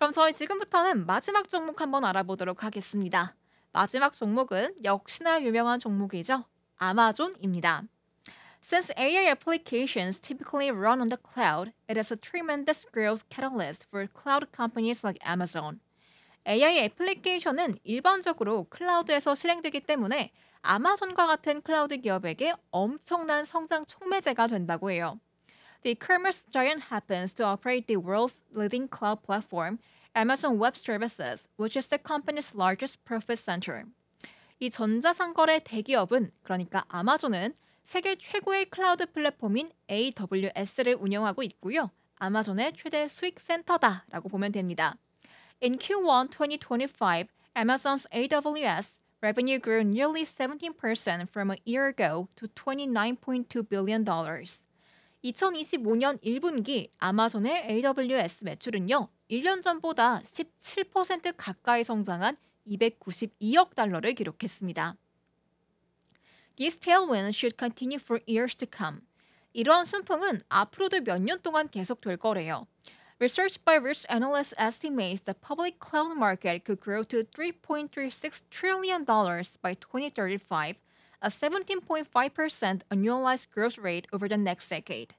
그럼 저희 지금부터는 마지막 종목 한번 알아보도록 하겠습니다. 마지막 종목은 역시나 유명한 종목이죠. 아마존입니다. Since AI applications typically run on the cloud, it is a tremendous growth catalyst for cloud companies like Amazon. AI 애플리케이션은 일반적으로 클라우드에서 실행되기 때문에 아마존과 같은 클라우드 기업에게 엄청난 성장 촉매제가 된다고 해요. The e-commerce giant happens to operate the world's leading cloud platform, Amazon Web Services, which is the company's largest profit center. 이 전자상거래 대기업은, 그러니까 아마존은 세계 최고의 클라우드 플랫폼인 AWS를 운영하고 있고요. 아마존의 최대 수익 센터다라고 보면 됩니다. In Q1 2025, Amazon's AWS revenue grew nearly 17% from a year ago to $29.2 billion. 2025년 1분기 아마존의 AWS 매출은요, 1년 전보다 17% 가까이 성장한 292억 달러를 기록했습니다. These tailwinds should continue for years to come. 이러한 순풍은 앞으로도 몇 년 동안 계속될 거래요. Research by Risk Analysts estimates the public cloud market could grow to $3.36 trillion by 2035, a 17.5% annualized growth rate over the next decade.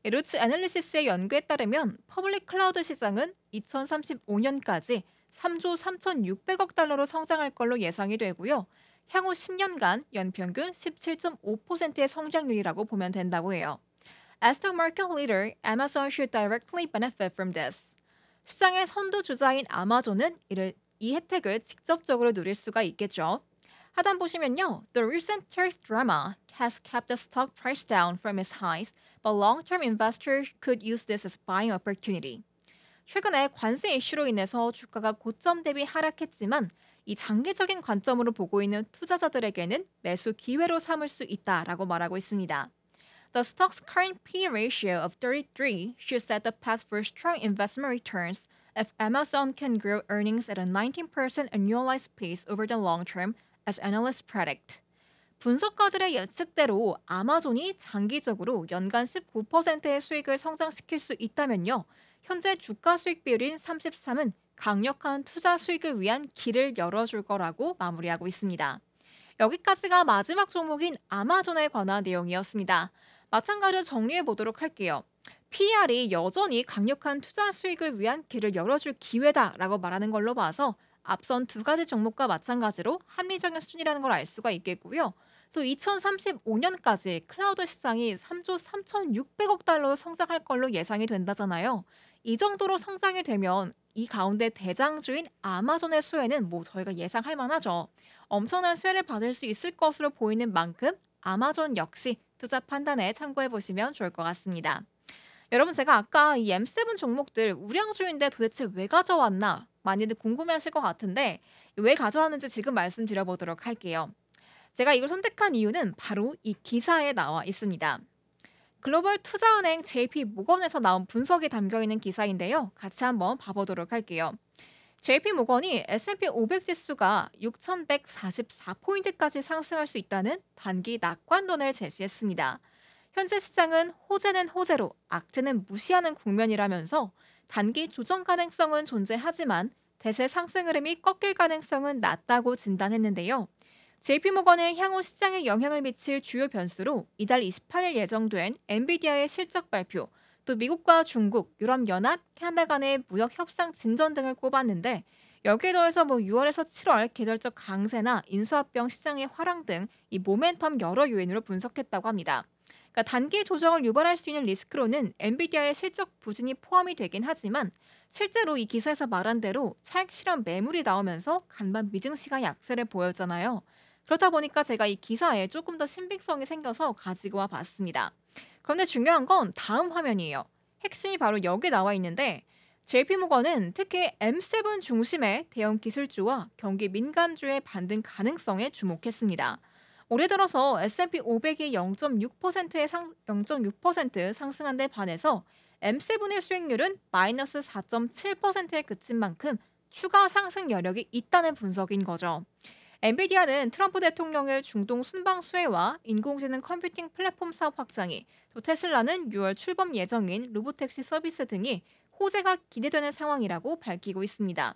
루츠 애널리시스의 연구에 따르면 퍼블릭 클라우드 시장은 2035년까지 3조 3,600억 달러로 성장할 걸로 예상이 되고요. 향후 10년간 연평균 17.5%의 성장률이라고 보면 된다고 해요. As the market leader, Amazon should directly benefit from this. 시장의 선두주자인 아마존은 이 혜택을 직접적으로 누릴 수가 있겠죠. 하단 보시면요. The recent tariff drama has kept the stock price down from its highs, but long-term investors could use this as buying opportunity. 최근에 관세 이슈로 인해서 주가가 고점 대비 하락했지만 이 장기적인 관점으로 보고 있는 투자자들에게는 매수 기회로 삼을 수 있다라고 말하고 있습니다. The stock's current P/E ratio of 33 should set the path for strong investment returns if Amazon can grow earnings at a 19% annualized pace over the long term, as analysts predict. 분석가들의 예측대로 아마존이 장기적으로 연간 19%의 수익을 성장시킬 수 있다면요. 현재 주가 수익 비율인 33은 강력한 투자 수익을 위한 길을 열어줄 거라고 마무리하고 있습니다. 여기까지가 마지막 종목인 아마존에 관한 내용이었습니다. 마찬가지로 정리해 보도록 할게요. PR이 여전히 강력한 투자 수익을 위한 길을 열어줄 기회다라고 말하는 걸로 봐서 앞선 두 가지 종목과 마찬가지로 합리적인 수준이라는 걸 알 수가 있겠고요. 또 2035년까지 클라우드 시장이 3조 3,600억 달러로 성장할 걸로 예상이 된다잖아요. 이 정도로 성장이 되면 이 가운데 대장주인 아마존의 수혜는 뭐 저희가 예상할 만하죠. 엄청난 수혜를 받을 수 있을 것으로 보이는 만큼 아마존 역시 투자 판단에 참고해 보시면 좋을 것 같습니다. 여러분 제가 아까 이 M7 종목들 우량주인데 도대체 왜 가져왔나 많이들 궁금해하실 것 같은데 왜 가져왔는지 지금 말씀드려 보도록 할게요. 제가 이걸 선택한 이유는 바로 이 기사에 나와 있습니다. 글로벌 투자은행 JP 모건에서 나온 분석이 담겨 있는 기사인데요. 같이 한번 봐보도록 할게요. JP 모건이 S&P 500 지수가 6,144포인트까지 상승할 수 있다는 단기 낙관론을 제시했습니다. 현재 시장은 호재는 호재로 악재는 무시하는 국면이라면서 단기 조정 가능성은 존재하지만 대세 상승 흐름이 꺾일 가능성은 낮다고 진단했는데요. JP모건은 향후 시장에 영향을 미칠 주요 변수로 이달 28일 예정된 엔비디아의 실적 발표, 또 미국과 중국, 유럽연합, 캐나다 간의 무역 협상 진전 등을 꼽았는데 여기에 더해서 6월에서 7월 계절적 강세나 인수합병 시장의 화랑 등 이 모멘텀 여러 요인으로 분석했다고 합니다. 그러니까 단기 조정을 유발할 수 있는 리스크로는 엔비디아의 실적 부진이 포함이 되긴 하지만 실제로 이 기사에서 말한 대로 차익 실현 매물이 나오면서 간밤 미증시가 약세를 보였잖아요. 그렇다 보니까 제가 이 기사에 조금 더 신빙성이 생겨서 가지고 와 봤습니다. 그런데 중요한 건 다음 화면이에요. 핵심이 바로 여기 나와 있는데 JP모건은 특히 M7 중심의 대형 기술주와 경기 민감주의 반등 가능성에 주목했습니다. 올해 들어서 S&P 500이 0.6% 상승한 데 반해서 M7의 수익률은 마이너스 4.7%에 그친 만큼 추가 상승 여력이 있다는 분석인 거죠. 엔비디아는 트럼프 대통령의 중동 순방 수혜와 인공지능 컴퓨팅 플랫폼 사업 확장이, 또 테슬라는 6월 출범 예정인 로보택시 서비스 등이 호재가 기대되는 상황이라고 밝히고 있습니다.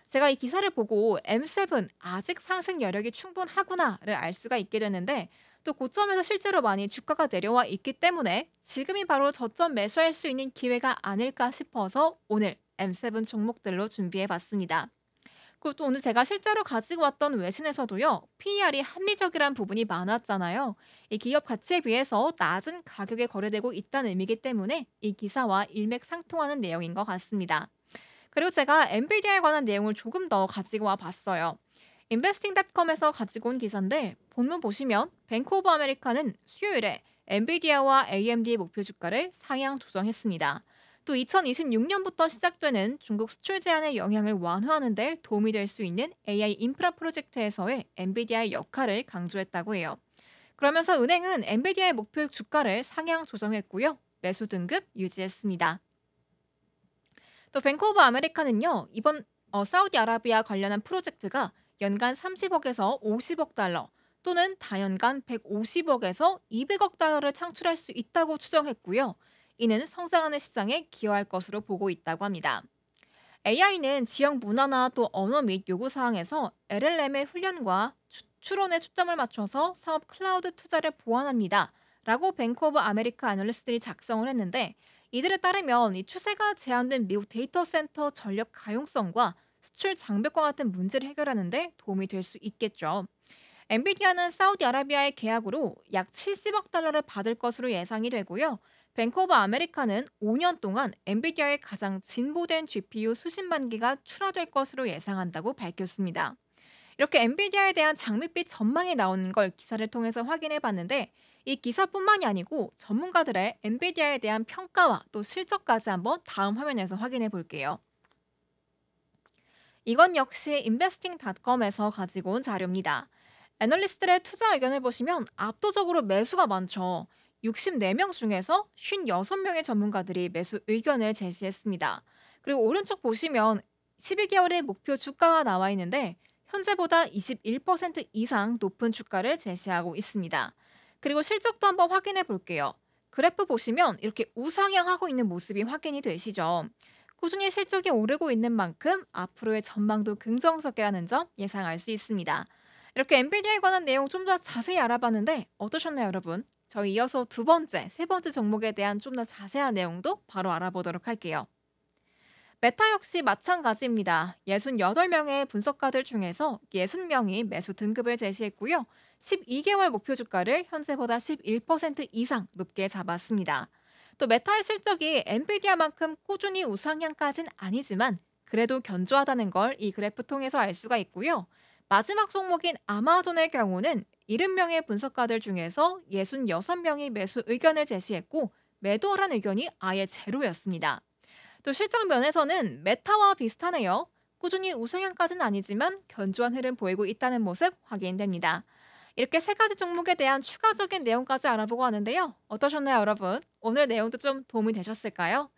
제가 이 기사를 보고 M7 아직 상승 여력이 충분하구나를 알 수가 있게 됐는데 또 고점에서 실제로 많이 주가가 내려와 있기 때문에 지금이 바로 저점 매수할 수 있는 기회가 아닐까 싶어서 오늘 M7 종목들로 준비해 봤습니다. 그리고 또 오늘 제가 실제로 가지고 왔던 외신에서도요, PER이 합리적이란 부분이 많았잖아요. 이 기업 가치에 비해서 낮은 가격에 거래되고 있다는 의미이기 때문에 이 기사와 일맥상통하는 내용인 것 같습니다. 그리고 제가 엔비디아에 관한 내용을 조금 더 가지고 와 봤어요. investing.com에서 가지고 온 기사인데 본문 보시면 뱅크 오브 아메리카는 수요일에 엔비디아와 AMD의 목표 주가를 상향 조정했습니다. 또 2026년부터 시작되는 중국 수출 제한의 영향을 완화하는 데 도움이 될 수 있는 AI 인프라 프로젝트에서의 엔비디아의 역할을 강조했다고 해요. 그러면서 은행은 엔비디아의 목표 주가를 상향 조정했고요. 매수 등급 유지했습니다. 또 뱅크 오브 아메리카는요. 이번 사우디아라비아 관련한 프로젝트가 연간 30억에서 50억 달러 또는 다연간 150억에서 200억 달러를 창출할 수 있다고 추정했고요. 이는 성장하는 시장에 기여할 것으로 보고 있다고 합니다. AI는 지역 문화나 또 언어 및 요구 사항에서 LLM의 훈련과 추론에 초점을 맞춰서 사업 클라우드 투자를 보완합니다. 라고 뱅크 오브 아메리카 애널리스트들이 작성을 했는데 이들에 따르면 이 추세가 제한된 미국 데이터 센터 전력 가용성과 수출 장벽과 같은 문제를 해결하는 데 도움이 될 수 있겠죠. 엔비디아는 사우디아라비아의 계약으로 약 70억 달러를 받을 것으로 예상이 되고요. 뱅크 오브 아메리카는 5년 동안 엔비디아의 가장 진보된 GPU 수십만 기가 출하될 것으로 예상한다고 밝혔습니다. 이렇게 엔비디아에 대한 장밋빛 전망이 나오는 걸 기사를 통해서 확인해 봤는데 이 기사뿐만이 아니고 전문가들의 엔비디아에 대한 평가와 또 실적까지 한번 다음 화면에서 확인해 볼게요. 이건 역시 investing.com에서 가지고 온 자료입니다. 애널리스트들의 투자 의견을 보시면 압도적으로 매수가 많죠. 64명 중에서 56명의 전문가들이 매수 의견을 제시했습니다. 그리고 오른쪽 보시면 12개월의 목표 주가가 나와 있는데 현재보다 21% 이상 높은 주가를 제시하고 있습니다. 그리고 실적도 한번 확인해 볼게요. 그래프 보시면 이렇게 우상향하고 있는 모습이 확인이 되시죠. 꾸준히 실적이 오르고 있는 만큼 앞으로의 전망도 긍정적이라는 점 예상할 수 있습니다. 이렇게 엔비디아에 관한 내용 좀 더 자세히 알아봤는데 어떠셨나요, 여러분? 저희 이어서 두 번째, 세 번째 종목에 대한 좀 더 자세한 내용도 바로 알아보도록 할게요. 메타 역시 마찬가지입니다. 68명의 분석가들 중에서 60명이 매수 등급을 제시했고요. 12개월 목표 주가를 현재보다 11% 이상 높게 잡았습니다. 또 메타의 실적이 엔비디아만큼 꾸준히 우상향까진 아니지만 그래도 견조하다는 걸 이 그래프 통해서 알 수가 있고요. 마지막 종목인 아마존의 경우는 70명의 분석가들 중에서 66명이 매수 의견을 제시했고 매도하라는 의견이 아예 제로였습니다. 또 실적 면에서는 메타와 비슷하네요. 꾸준히 우상향까지는 아니지만 견조한 흐름 보이고 있다는 모습 확인됩니다. 이렇게 세 가지 종목에 대한 추가적인 내용까지 알아보고 하는데요. 어떠셨나요, 여러분? 오늘 내용도 좀 도움이 되셨을까요?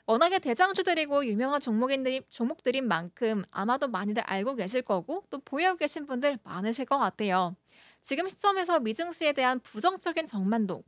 워낙에 대장주들이고 유명한 종목들인 만큼 아마도 많이들 알고 계실 거고 또 보유하고 계신 분들 많으실 것 같아요. 지금 시점에서 미증시에 대한 부정적인 전망도,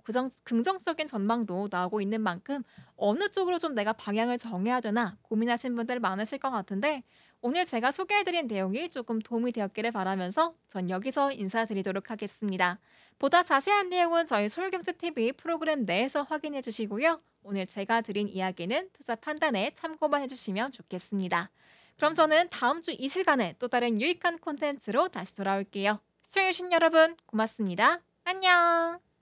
긍정적인 전망도 나오고 있는 만큼 어느 쪽으로 좀 내가 방향을 정해야 되나 고민하신 분들 많으실 것 같은데 오늘 제가 소개해드린 내용이 조금 도움이 되었기를 바라면서 전 여기서 인사드리도록 하겠습니다. 보다 자세한 내용은 저희 서울경제TV 프로그램 내에서 확인해 주시고요. 오늘 제가 드린 이야기는 투자 판단에 참고만 해주시면 좋겠습니다. 그럼 저는 다음 주 이 시간에 또 다른 유익한 콘텐츠로 다시 돌아올게요. 시청해주신 여러분 고맙습니다. 안녕!